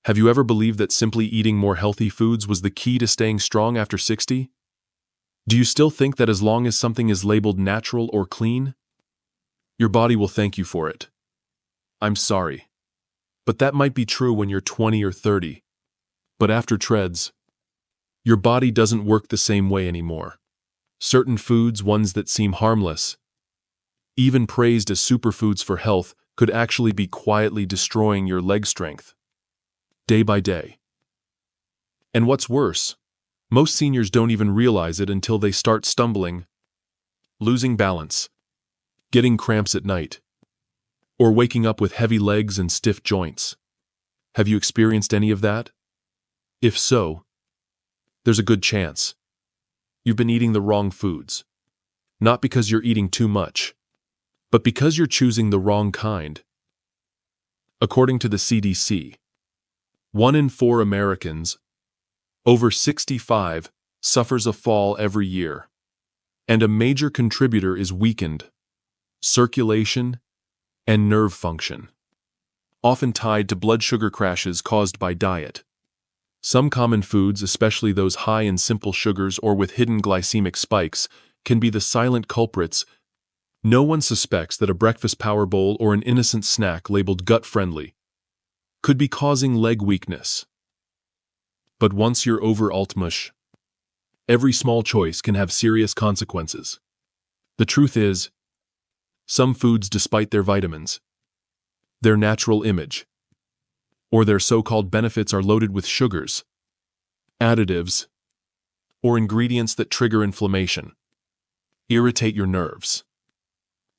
Have you ever believed that simply eating more healthy foods was the key to staying strong after 60? Do you still think that as long as something is labeled natural or clean, your body will thank you for it? I'm sorry, but that might be true when you're 20 or 30. But after treads, your body doesn't work the same way anymore. Certain foods, ones that seem harmless, even praised as superfoods for health, could actually be quietly destroying your leg strength, day by day. And what's worse, most seniors don't even realize it until they start stumbling, losing balance, getting cramps at night, or waking up with heavy legs and stiff joints. Have you experienced any of that? If so, there's a good chance you've been eating the wrong foods. Not because you're eating too much, but because you're choosing the wrong kind. According to the CDC, 1 in 4 Americans over 65 suffers a fall every year, and a major contributor is weakened circulation and nerve function, often tied to blood sugar crashes caused by diet. Some common foods, especially those high in simple sugars or with hidden glycemic spikes, can be the silent culprits. No one suspects that a breakfast power bowl or an innocent snack labeled gut-friendly could be causing leg weakness. But once you're over altmush, every small choice can have serious consequences. The truth is, some foods, despite their vitamins, their natural image, or their so-called benefits, are loaded with sugars, additives, or ingredients that trigger inflammation, irritate your nerves,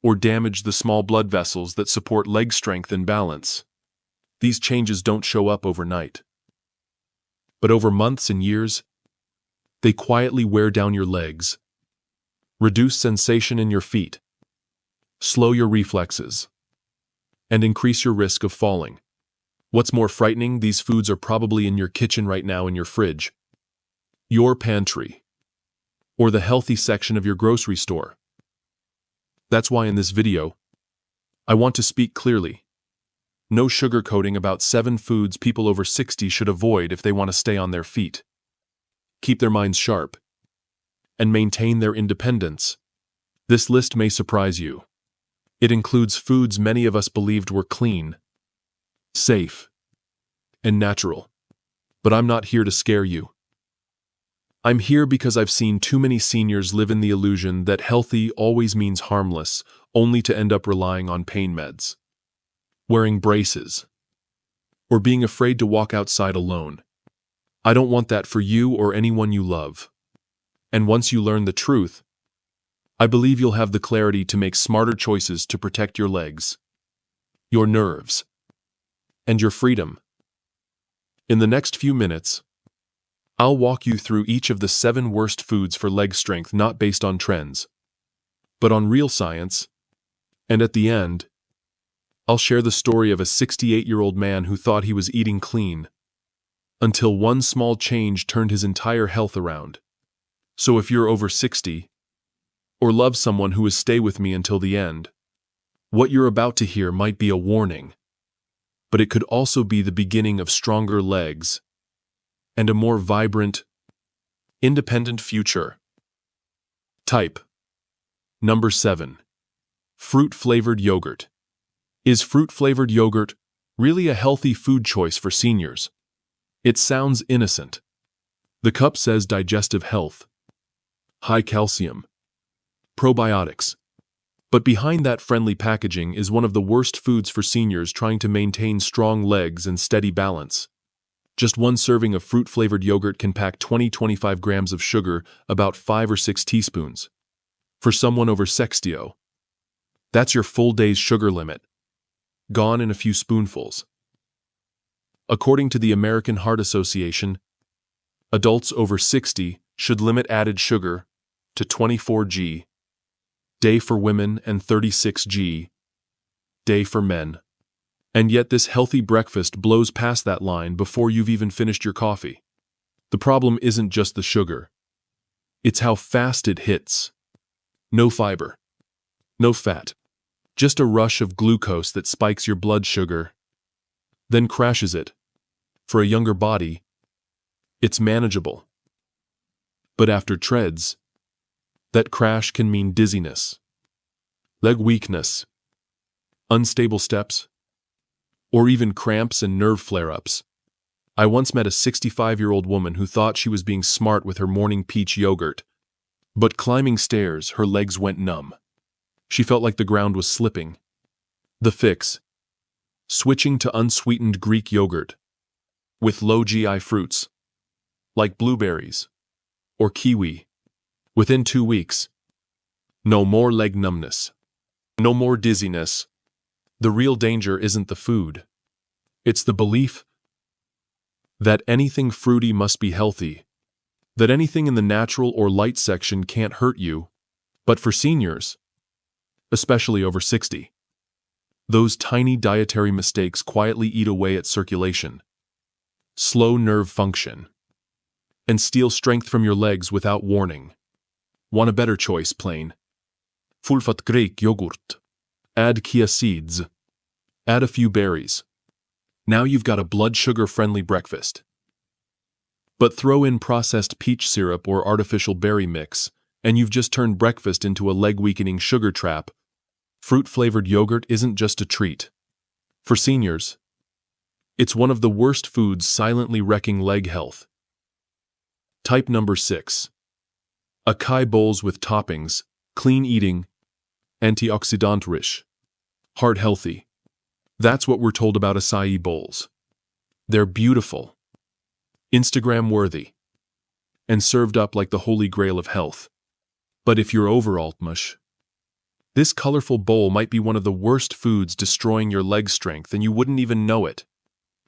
or damage the small blood vessels that support leg strength and balance. These changes don't show up overnight, but over months and years, they quietly wear down your legs, reduce sensation in your feet, slow your reflexes, and increase your risk of falling. What's more frightening, these foods are probably in your kitchen right now, in your fridge, your pantry, or the healthy section of your grocery store. That's why in this video, I want to speak clearly. No sugarcoating about 7 foods people over 60 should avoid if they want to stay on their feet, keep their minds sharp, and maintain their independence. This list may surprise you. It includes foods many of us believed were clean, safe, and natural. But I'm not here to scare you. I'm here because I've seen too many seniors live in the illusion that healthy always means harmless, only to end up relying on pain meds, wearing braces, or being afraid to walk outside alone. I don't want that for you or anyone you love. And once you learn the truth, I believe you'll have the clarity to make smarter choices to protect your legs, your nerves, and your freedom. In the next few minutes, I'll walk you through each of the 7 worst foods for leg strength, not based on trends, but on real science. And at the end, I'll share the story of a 68-year-old man who thought he was eating clean, until one small change turned his entire health around. So if you're over 60, or love someone who will stay with me until the end, what you're about to hear might be a warning, but it could also be the beginning of stronger legs and a more vibrant, independent future. Type. Number 7. Fruit-flavored yogurt. Is fruit-flavored yogurt really a healthy food choice for seniors? It sounds innocent. The cup says digestive health, high calcium, probiotics. But behind that friendly packaging is one of the worst foods for seniors trying to maintain strong legs and steady balance. Just one serving of fruit-flavored yogurt can pack 20-25 grams of sugar, about 5 or 6 teaspoons. For someone over 60, that's your full day's sugar limit, gone in a few spoonfuls. According to the American Heart Association, adults over 60 should limit added sugar to 24 g day for women and 36 g day for men. And yet this healthy breakfast blows past that line before you've even finished your coffee. The problem isn't just the sugar. It's how fast it hits. No fiber, no fat, just a rush of glucose that spikes your blood sugar, then crashes it, For a younger body, it's manageable. But after treads, that crash can mean dizziness, leg weakness, unstable steps, or even cramps and nerve flare-ups. I once met a 65-year-old woman who thought she was being smart with her morning peach yogurt, but climbing stairs, her legs went numb. She felt like the ground was slipping. The fix: switching to unsweetened Greek yogurt with low GI fruits, like blueberries or kiwi. Within 2 weeks, no more leg numbness, no more dizziness. The real danger isn't the food. It's the belief that anything fruity must be healthy, that anything in the natural or light section can't hurt you. But for seniors, especially over 60, those tiny dietary mistakes quietly eat away at circulation, slow nerve function, and steal strength from your legs without warning. Want a better choice, plain full-fat Greek yogurt. Add chia seeds. Add a few berries. Now you've got a blood sugar-friendly breakfast. But throw in processed peach syrup or artificial berry mix, and you've just turned breakfast into a leg-weakening sugar trap. Fruit-flavored yogurt isn't just a treat. For seniors, it's one of the worst foods silently wrecking leg health. Type number 6. Acai bowls with toppings, clean eating, antioxidant-rich, heart healthy. That's what we're told about acai bowls. They're beautiful, Instagram-worthy, and served up like the holy grail of health. But if you're overaltmush, this colorful bowl might be one of the worst foods destroying your leg strength and you wouldn't even know it.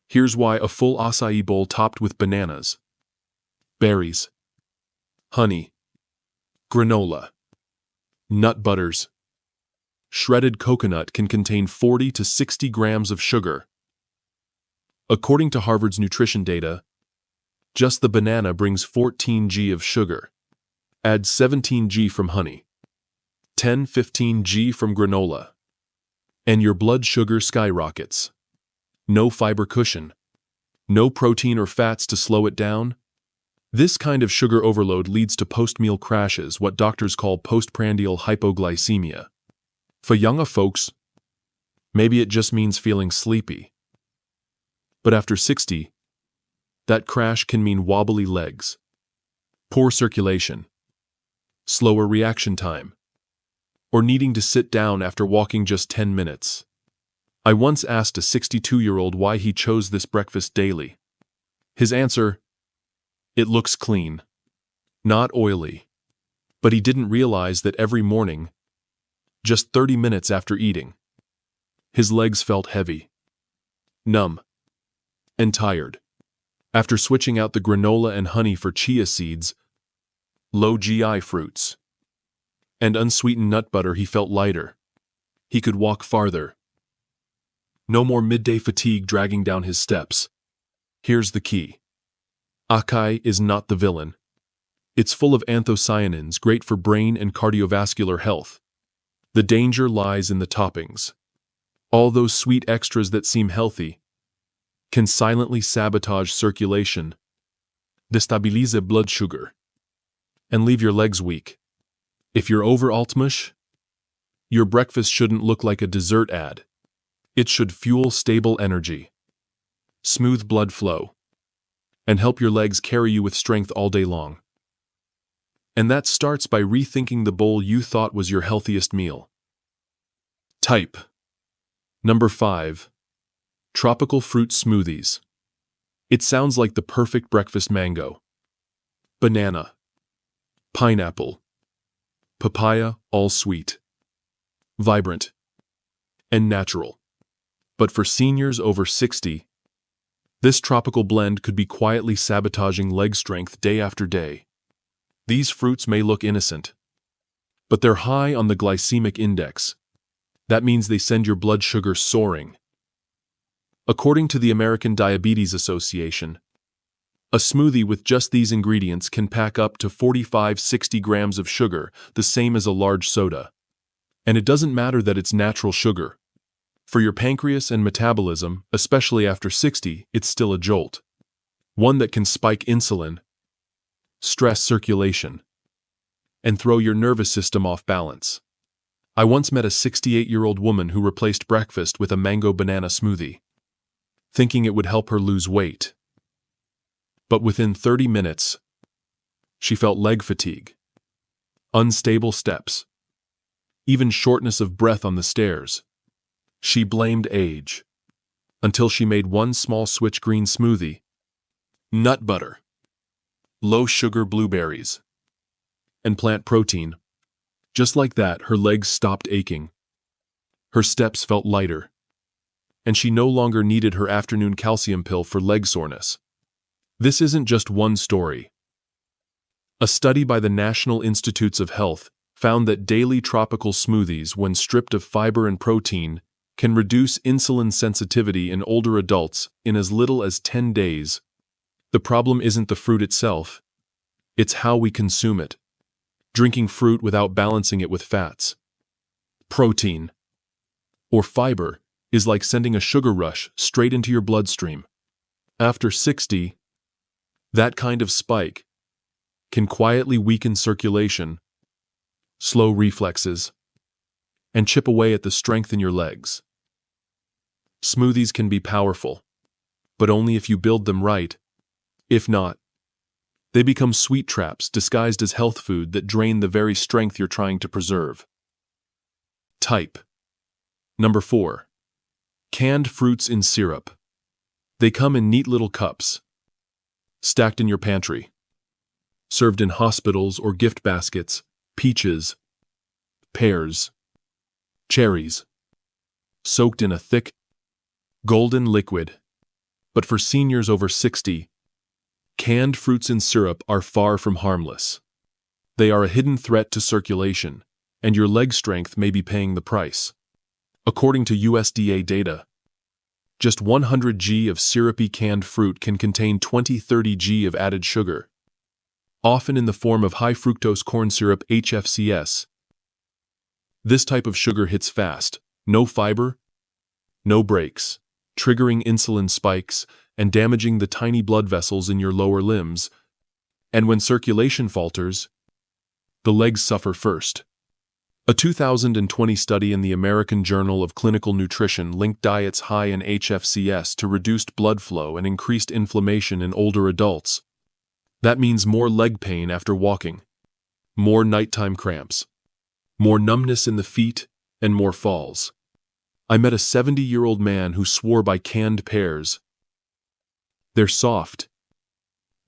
Here's why: a full acai bowl topped with bananas, berries, honey, granola, nut butters, shredded coconut can contain 40 to 60 grams of sugar. According to Harvard's nutrition data, just the banana brings 14 g of sugar. Add 17 g from honey, 10-15 g from granola, and your blood sugar skyrockets. No fiber cushion, no protein or fats to slow it down. This kind of sugar overload leads to post-meal crashes, what doctors call postprandial hypoglycemia. For younger folks, maybe it just means feeling sleepy. But after 60, that crash can mean wobbly legs, poor circulation, slower reaction time, or needing to sit down after walking just 10 minutes. I once asked a 62-year-old why he chose this breakfast daily. His answer: it looks clean, not oily. But he didn't realize that every morning, just 30 minutes after eating, his legs felt heavy, numb, and tired. After switching out the granola and honey for chia seeds, low GI fruits, and unsweetened nut butter, he felt lighter. He could walk farther. No more midday fatigue dragging down his steps. Here's the key: acai is not the villain. It's full of anthocyanins, great for brain and cardiovascular health. The danger lies in the toppings. All those sweet extras that seem healthy can silently sabotage circulation, destabilize blood sugar, and leave your legs weak. If you're overaltmush, your breakfast shouldn't look like a dessert ad. It should fuel stable energy, smooth blood flow, and help your legs carry you with strength all day long. And that starts by rethinking the bowl you thought was your healthiest meal. Type number 5. Tropical fruit smoothies. It sounds like the perfect breakfast: mango, banana, pineapple, papaya, all sweet, vibrant, and natural. But for seniors over 60, this tropical blend could be quietly sabotaging leg strength day after day. These fruits may look innocent, but they're high on the glycemic index. That means they send your blood sugar soaring. According to the American Diabetes Association, a smoothie with just these ingredients can pack up to 45-60 grams of sugar, the same as a large soda. And it doesn't matter that it's natural sugar. For your pancreas and metabolism, especially after 60, it's still a jolt. One that can spike insulin, stress circulation, and throw your nervous system off balance. I once met a 68-year-old woman who replaced breakfast with a mango banana smoothie, thinking it would help her lose weight. But within 30 minutes, she felt leg fatigue, unstable steps, even shortness of breath on the stairs. She blamed age, until she made one small switch: green smoothie, nut butter, low-sugar blueberries, and plant protein. Just like that, her legs stopped aching. Her steps felt lighter, and she no longer needed her afternoon calcium pill for leg soreness. This isn't just one story. A study by the National Institutes of Health found that daily tropical smoothies, when stripped of fiber and protein, can reduce insulin sensitivity in older adults in as little as 10 days. The problem isn't the fruit itself, it's how we consume it. Drinking fruit without balancing it with fats, protein, or fiber is like sending a sugar rush straight into your bloodstream. After 60, that kind of spike can quietly weaken circulation, slow reflexes, and chip away at the strength in your legs. Smoothies can be powerful, but only if you build them right. If not, they become sweet traps disguised as health food that drain the very strength you're trying to preserve. Type. Number 4. Canned fruits in syrup. They come in neat little cups, stacked in your pantry, served in hospitals or gift baskets: peaches, pears, cherries, soaked in a thick, golden liquid. But for seniors over 60, canned fruits in syrup are far from harmless. They are a hidden threat to circulation, and your leg strength may be paying the price. According to USDA data, just 100 g of syrupy canned fruit can contain 20–30 g of added sugar, often in the form of high-fructose corn syrup (HFCS). This type of sugar hits fast, no fiber, no brakes, triggering insulin spikes and damaging the tiny blood vessels in your lower limbs. And when circulation falters, the legs suffer first. A 2020 study in the American Journal of Clinical Nutrition linked diets high in HFCS to reduced blood flow and increased inflammation in older adults. That means more leg pain after walking, more nighttime cramps, more numbness in the feet, and more falls. I met a 70-year-old man who swore by canned pears. "They're soft,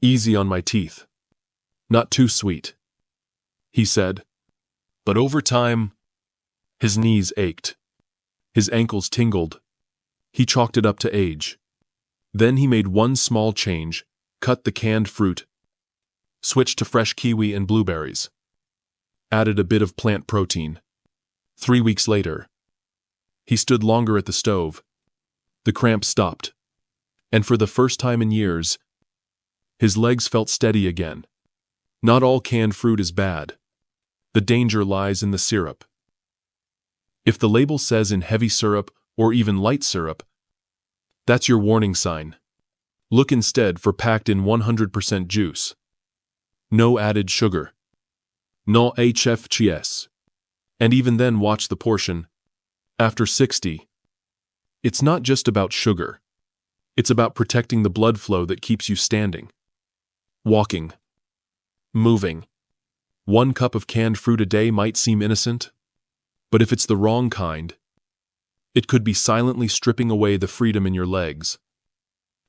easy on my teeth, not too sweet," he said. But over time, his knees ached, his ankles tingled. He chalked it up to age. Then he made one small change: cut the canned fruit, switched to fresh kiwi and blueberries, added a bit of plant protein. 3 weeks later, he stood longer at the stove. The cramps stopped, and for the first time in years, his legs felt steady again. Not all canned fruit is bad. The danger lies in the syrup. If the label says in heavy syrup or even light syrup, that's your warning sign. Look instead for packed in 100% juice. No added sugar. No HFCS. And even then, watch the portion. After 60, it's not just about sugar. It's about protecting the blood flow that keeps you standing, walking, moving. 1 cup of canned fruit a day might seem innocent, but if it's the wrong kind, it could be silently stripping away the freedom in your legs,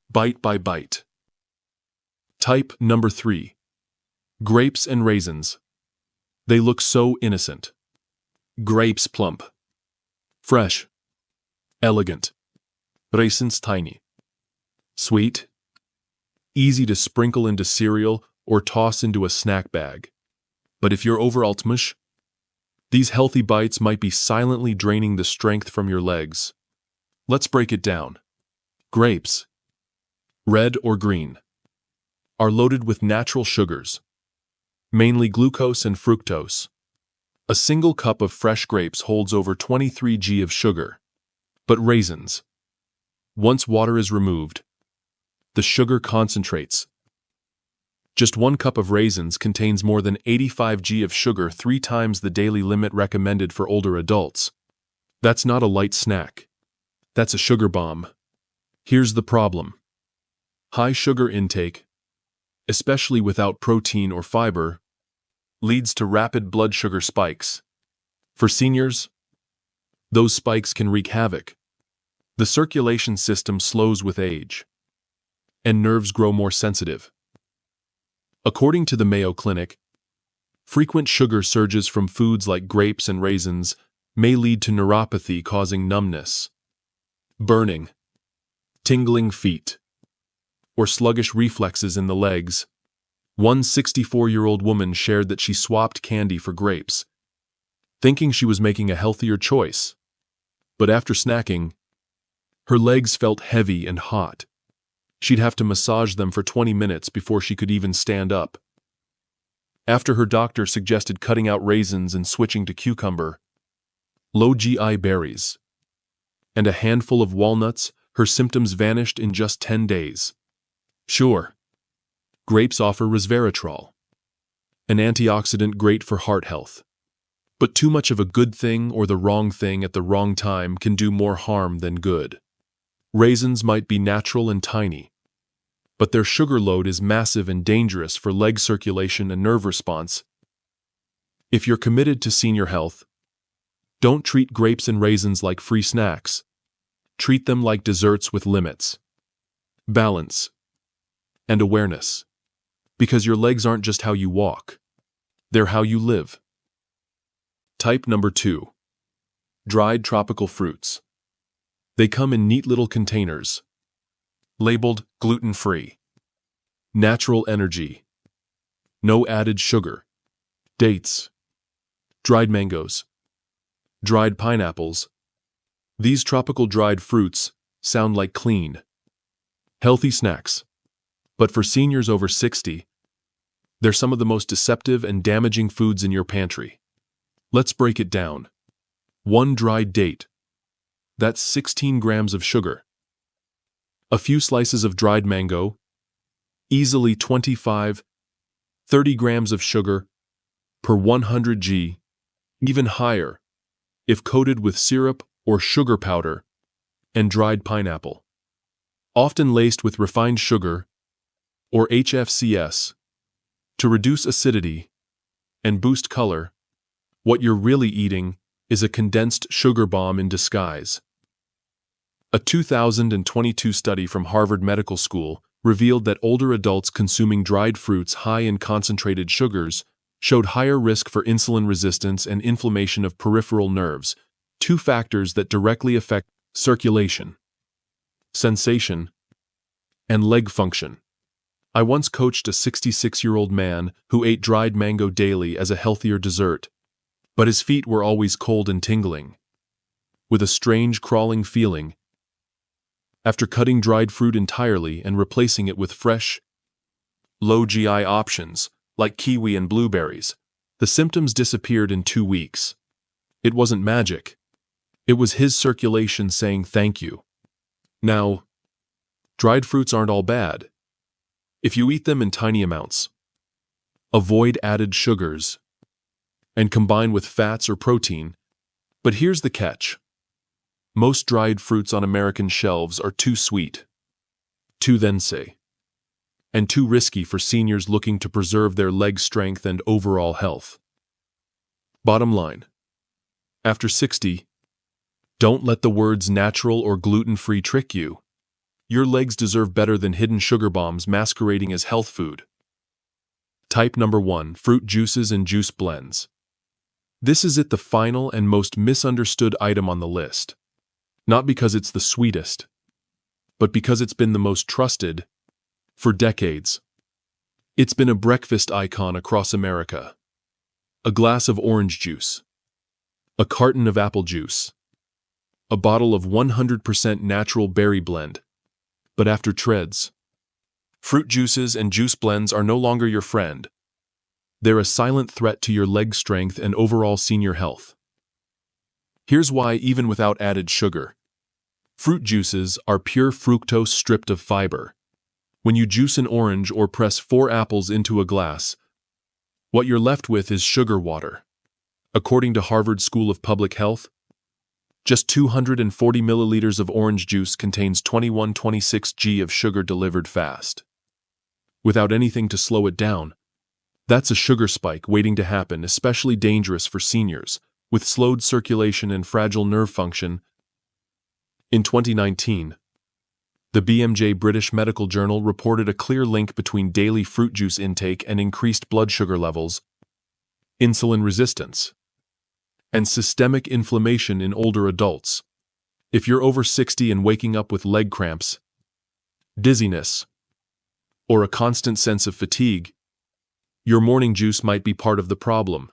bite by bite. Type number 3. Grapes and raisins. They look so innocent. Grapes plump, fresh, elegant. Raisins tiny, sweet, easy to sprinkle into cereal or toss into a snack bag. But if you're over altmush, these healthy bites might be silently draining the strength from your legs. Let's break it down. Grapes, red or green, are loaded with natural sugars, mainly glucose and fructose. A single cup of fresh grapes holds over 23 g of sugar. But raisins, once water is removed, the sugar concentrates. Just 1 cup of raisins contains more than 85 g of sugar, 3 times the daily limit recommended for older adults. That's not a light snack. That's a sugar bomb. Here's the problem. High sugar intake, especially without protein or fiber, leads to rapid blood sugar spikes. For seniors, those spikes can wreak havoc. The circulation system slows with age, and nerves grow more sensitive. According to the Mayo Clinic, frequent sugar surges from foods like grapes and raisins may lead to neuropathy, causing numbness, burning, tingling feet, or sluggish reflexes in the legs. One 64-year-old woman shared that she swapped candy for grapes, thinking she was making a healthier choice. But after snacking, her legs felt heavy and hot. She'd have to massage them for 20 minutes before she could even stand up. After her doctor suggested cutting out raisins and switching to cucumber, low GI berries, and a handful of walnuts, her symptoms vanished in just 10 days. Sure, grapes offer resveratrol, an antioxidant great for heart health. But too much of a good thing or the wrong thing at the wrong time can do more harm than good. Raisins might be natural and tiny, but their sugar load is massive and dangerous for leg circulation and nerve response. If you're committed to senior health, don't treat grapes and raisins like free snacks. Treat them like desserts with limits, balance, and awareness. Because your legs aren't just how you walk, they're how you live. Type number 2. Dried tropical fruits. They come in neat little containers, labeled gluten-free, natural energy, no added sugar, dates, dried mangoes, dried pineapples. These tropical dried fruits sound like clean, healthy snacks. But for seniors over 60, they're some of the most deceptive and damaging foods in your pantry. Let's break it down. 1 dried date. That's 16 grams of sugar. A few slices of dried mango, easily 25, 30 grams of sugar per 100 g, even higher if coated with syrup or sugar powder, and dried pineapple, often laced with refined sugar or HFCS to reduce acidity and boost color. What you're really eating is a condensed sugar bomb in disguise. A 2022 study from Harvard Medical School revealed that older adults consuming dried fruits high in concentrated sugars showed higher risk for insulin resistance and inflammation of peripheral nerves, 2 factors that directly affect circulation, sensation, and leg function. I once coached a 66-year-old man who ate dried mango daily as a healthier dessert, but his feet were always cold and tingling, with a strange crawling feeling. After cutting dried fruit entirely and replacing it with fresh, low GI options like kiwi and blueberries, the symptoms disappeared in 2 weeks. It wasn't magic. It was his circulation saying thank you. Now, dried fruits aren't all bad if you eat them in tiny amounts. Avoid added sugars and combine with fats or protein. But here's the catch. Most dried fruits on American shelves are too sweet, too dense, and too risky for seniors looking to preserve their leg strength and overall health. Bottom line, after 60, don't let the words natural or gluten-free trick you. Your legs deserve better than hidden sugar bombs masquerading as health food. Type number 1, fruit juices and juice blends. This is the final and most misunderstood item on the list. Not because it's the sweetest, but because it's been the most trusted for decades. It's been a breakfast icon across America. A glass of orange juice, a carton of apple juice, a bottle of 100% natural berry blend. But after treads, fruit juices and juice blends are no longer your friend. They're a silent threat to your leg strength and overall senior health. Here's why, even without added sugar, fruit juices are pure fructose stripped of fiber. When you juice an orange or press 4 apples into a glass, what you're left with is sugar water. According to Harvard School of Public Health, just 240 milliliters of orange juice contains 2126 g of sugar delivered fast. Without anything to slow it down, that's a sugar spike waiting to happen, especially dangerous for seniors, with slowed circulation and fragile nerve function. In 2019, the BMJ British Medical Journal reported a clear link between daily fruit juice intake and increased blood sugar levels, insulin resistance, and systemic inflammation in older adults. If you're over 60 and waking up with leg cramps, dizziness, or a constant sense of fatigue, your morning juice might be part of the problem.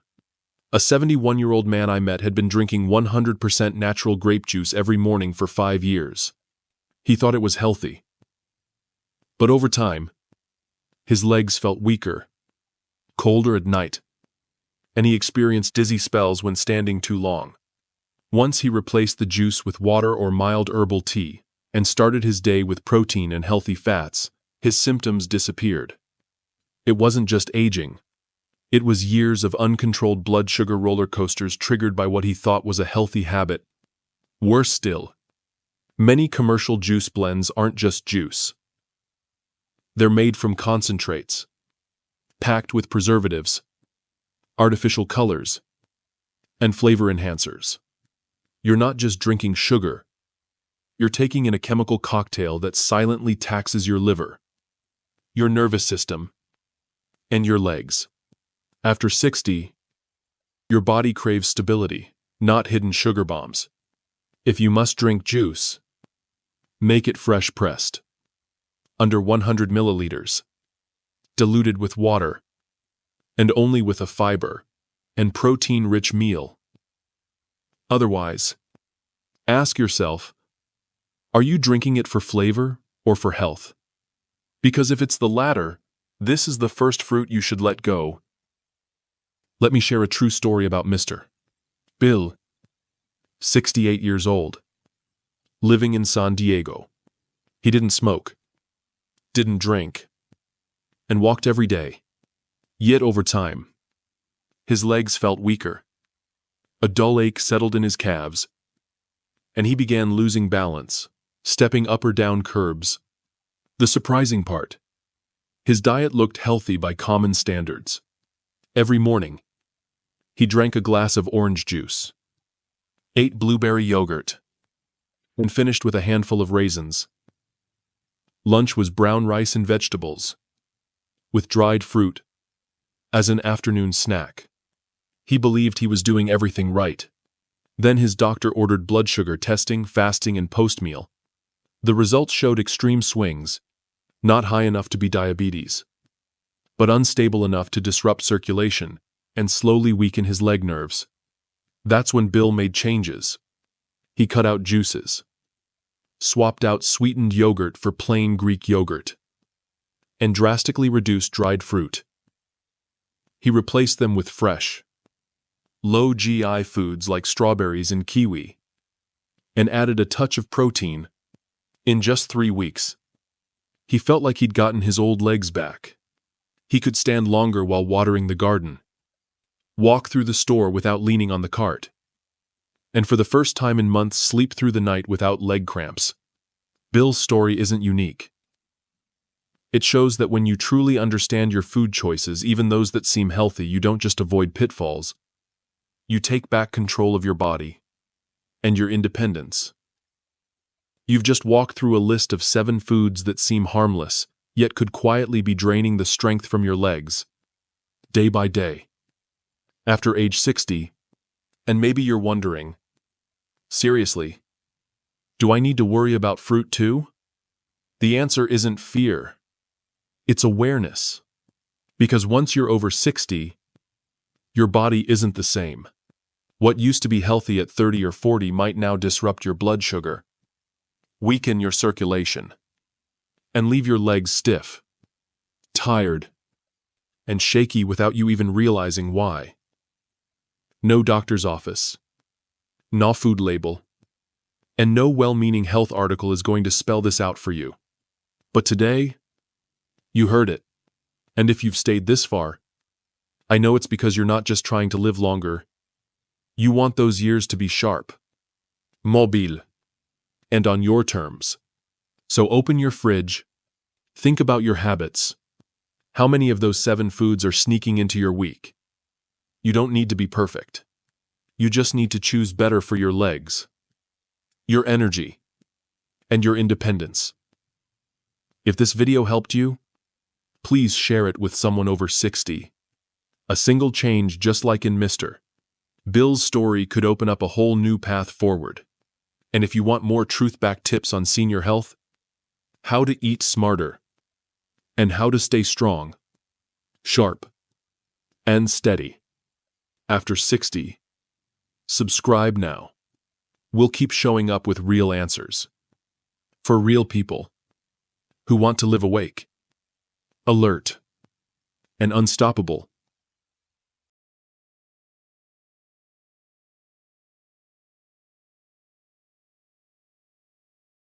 A 71-year-old man I met had been drinking 100% natural grape juice every morning for 5 years. He thought it was healthy. But over time, his legs felt weaker, colder at night, and he experienced dizzy spells when standing too long. Once he replaced the juice with water or mild herbal tea and started his day with protein and healthy fats, his symptoms disappeared. It wasn't just aging. It was years of uncontrolled blood sugar roller coasters triggered by what he thought was a healthy habit. Worse still, many commercial juice blends aren't just juice. They're made from concentrates, packed with preservatives, artificial colors, and flavor enhancers. You're not just drinking sugar. You're taking in a chemical cocktail that silently taxes your liver, your nervous system, and your legs. After 60, your body craves stability, not hidden sugar bombs. If you must drink juice, make it fresh pressed, under 100 milliliters, diluted with water, and only with a fiber and protein-rich meal. Otherwise, ask yourself, are you drinking it for flavor or for health? Because if it's the latter, this is the first fruit you should let go. Let me share a true story about Mr. Bill, 68 years old, living in San Diego. He didn't smoke, didn't drink, and walked every day. Yet over time, his legs felt weaker. A dull ache settled in his calves, and he began losing balance, stepping up or down curbs. The surprising part, his diet looked healthy by common standards. Every morning, he drank a glass of orange juice, ate blueberry yogurt, and finished with a handful of raisins. Lunch was brown rice and vegetables, with dried fruit, as an afternoon snack. He believed he was doing everything right. Then his doctor ordered blood sugar testing, fasting, and post-meal. The results showed extreme swings, not high enough to be diabetes, but unstable enough to disrupt circulation and slowly weaken his leg nerves. That's when Bill made changes. He cut out juices, swapped out sweetened yogurt for plain Greek yogurt, and drastically reduced dried fruit. He replaced them with fresh, low GI foods like strawberries and kiwi, and added a touch of protein. In just 3 weeks, he felt like he'd gotten his old legs back. He could stand longer while watering the garden, walk through the store without leaning on the cart, and for the first time in months sleep through the night without leg cramps. Bill's story isn't unique. It shows that when you truly understand your food choices, even those that seem healthy, you don't just avoid pitfalls. You take back control of your body and your independence. You've just walked through a list of 7 foods that seem harmless, yet could quietly be draining the strength from your legs, day by day. After age 60, and maybe you're wondering, seriously, do I need to worry about fruit too? The answer isn't fear. It's awareness. Because once you're over 60, your body isn't the same. What used to be healthy at 30 or 40 might now disrupt your blood sugar, weaken your circulation, and leave your legs stiff, tired, and shaky without you even realizing why. No doctor's office, no food label, and no well-meaning health article is going to spell this out for you. But today, You heard it. And if you've stayed this far, I know it's because you're not just trying to live longer. You want those years to be sharp, mobile, and on your terms. So open your fridge, think about your habits. How many of those 7 foods are sneaking into your week? You don't need to be perfect. You just need to choose better for your legs, your energy, and your independence. If this video helped you, please share it with someone over 60. A single change, just like in Mr. Bill's story, could open up a whole new path forward. And if you want more truth-backed tips on senior health, how to eat smarter, and how to stay strong, sharp, and steady after 60, subscribe now. We'll keep showing up with real answers for real people who want to live awake, alert, and unstoppable.